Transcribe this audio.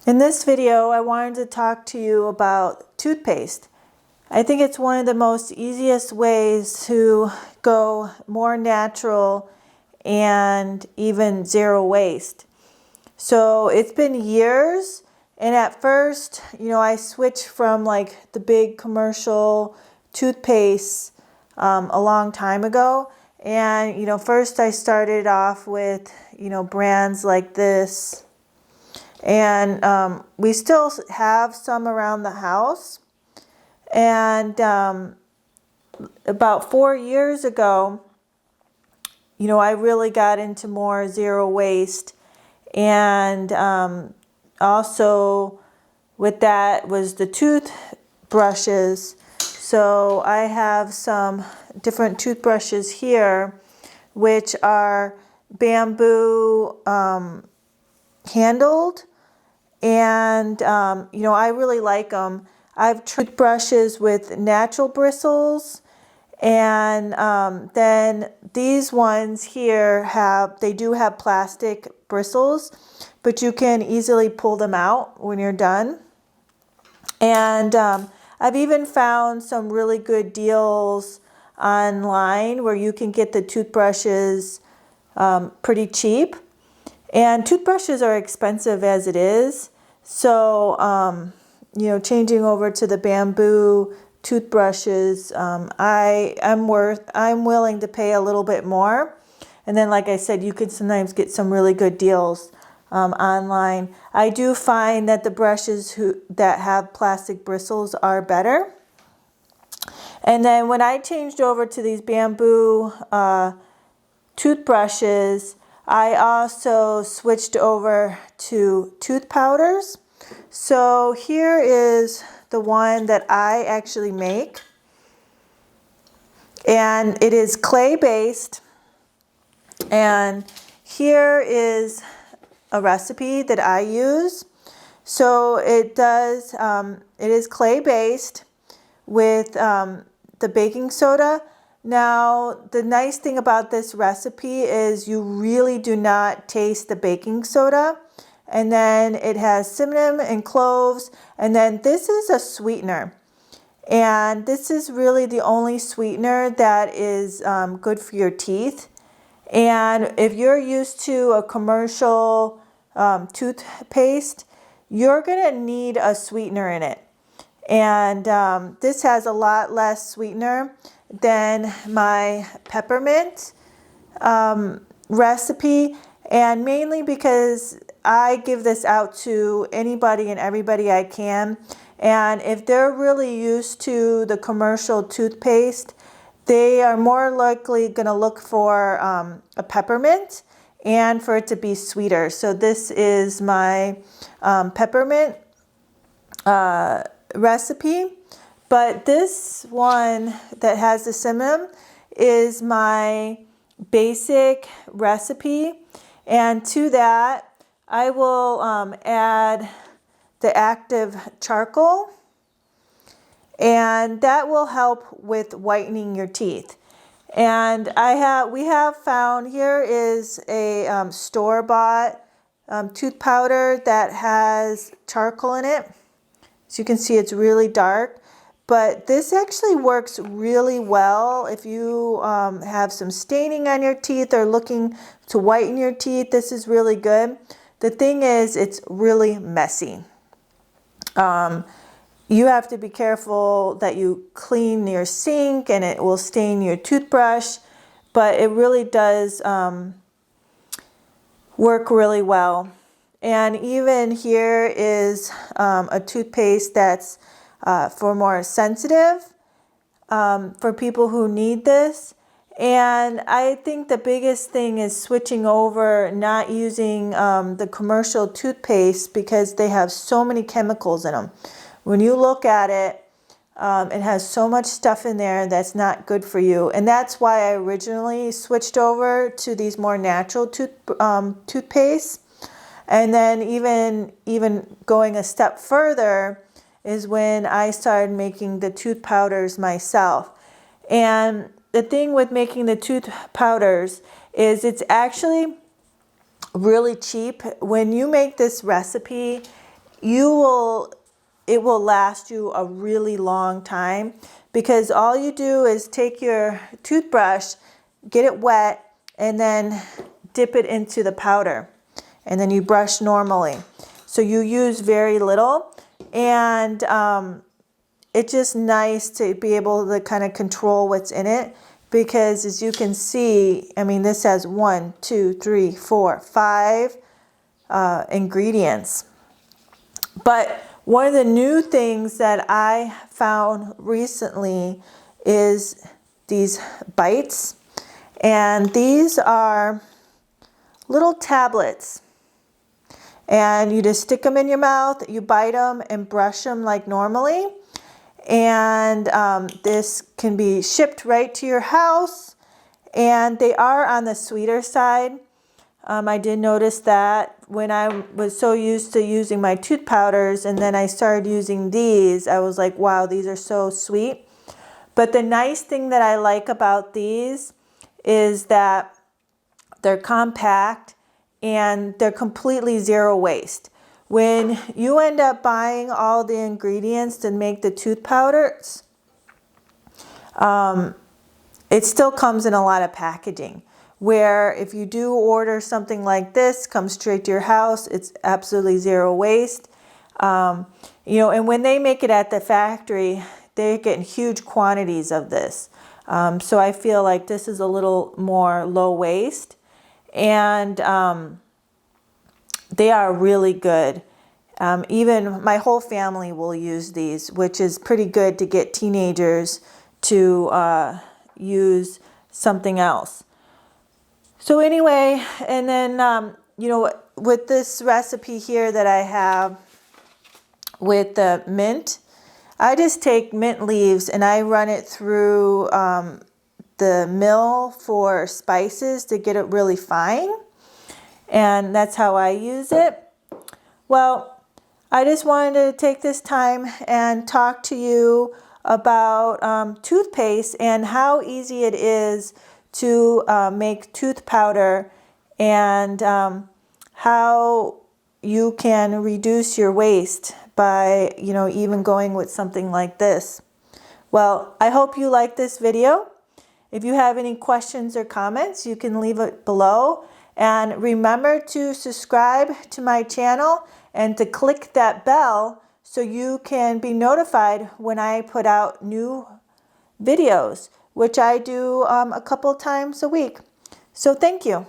In this video, I wanted to talk to you about toothpaste. I think it's one of the most easiest ways to go more natural and even zero waste. So it's been years, and at first, I switched from like the big commercial toothpaste a long time ago. And first I started off with brands like this. And we still have some around the house. And about 4 years ago, I really got into more zero waste. And also with that was the toothbrushes. So I have some different toothbrushes here, which are bamboo handled. And, I really like them. I've tried brushes with natural bristles. And then these ones here they do have plastic bristles, but you can easily pull them out when you're done. And I've even found some really good deals online where you can get the toothbrushes pretty cheap. And toothbrushes are expensive as it is. So, changing over to the bamboo toothbrushes, I'm willing to pay a little bit more. And then, like I said, you can sometimes get some really good deals online. I do find that the brushes that have plastic bristles are better. And then when I changed over to these bamboo toothbrushes, I also switched over to tooth powders. So here is the one that I actually make. And it is clay based. And here is a recipe that I use. So it is clay based with the baking soda. Now, the nice thing about this recipe is you really do not taste the baking soda. And then it has cinnamon and cloves. And then this is a sweetener. And this is really the only sweetener that is good for your teeth. And if you're used to a commercial toothpaste, you're going to need a sweetener in it. And this has a lot less sweetener than my peppermint recipe, and mainly because I give this out to anybody and everybody I can. And if they're really used to the commercial toothpaste, they are more likely going to look for a peppermint and for it to be sweeter. So this is my peppermint recipe. But this one that has the cinnamon is my basic recipe. And to that, I will add the active charcoal. And that will help with whitening your teeth. And we have found, here is a store-bought tooth powder that has charcoal in it. So you can see it's really dark. But this actually works really well if you have some staining on your teeth or looking to whiten your teeth. This is really good. The thing is, it's really messy. You have to be careful that you clean your sink and it will stain your toothbrush. But it really does work really well. And even here is a toothpaste that's for more sensitive, for people who need this. And I think the biggest thing is switching over, not using the commercial toothpaste because they have so many chemicals in them. When you look at it, it has so much stuff in there that's not good for you. And that's why I originally switched over to these more natural toothpaste. And then even going a step further is when I started making the tooth powders myself. And the thing with making the tooth powders is it's actually really cheap. When you make this recipe, it will last you a really long time, because all you do is take your toothbrush, get it wet, and then dip it into the powder, and then you brush normally. So you use very little, and it's just nice to be able to kind of control what's in it, because as you can see, I mean, this has 1, 2, 3, 4, 5 ingredients. But one of the new things that I found recently is these bites, and these are little tablets, and you just stick them in your mouth, you bite them and brush them like normally. And this can be shipped right to your house, and they are on the sweeter side. I did notice that when I was so used to using my tooth powders, and then I started using these, I was like, wow, these are so sweet. But the nice thing that I like about these is that they're compact and they're completely zero waste. When you end up buying all the ingredients to make the tooth powders, it still comes in a lot of packaging, where if you do order something like this, comes straight to your house, it's absolutely zero waste. You know, and when they make it at the factory, they're getting huge quantities of this. So I feel like this is a little more low waste, and they are really good. Even my whole family will use these, which is pretty good to get teenagers to use something else. So anyway, and then, you know, with this recipe here that I have with the mint, I just take mint leaves and I run it through the mill for spices to get it really fine. And that's how I use it. Well, I just wanted to take this time and talk to you about toothpaste and how easy it is to make tooth powder, and how you can reduce your waste by, you know, even going with something like this. Well, I hope you like this video. If you have any questions or comments, you can leave it below. And remember to subscribe to my channel and to click that bell so you can be notified when I put out new videos, which I do a couple times a week. So thank you.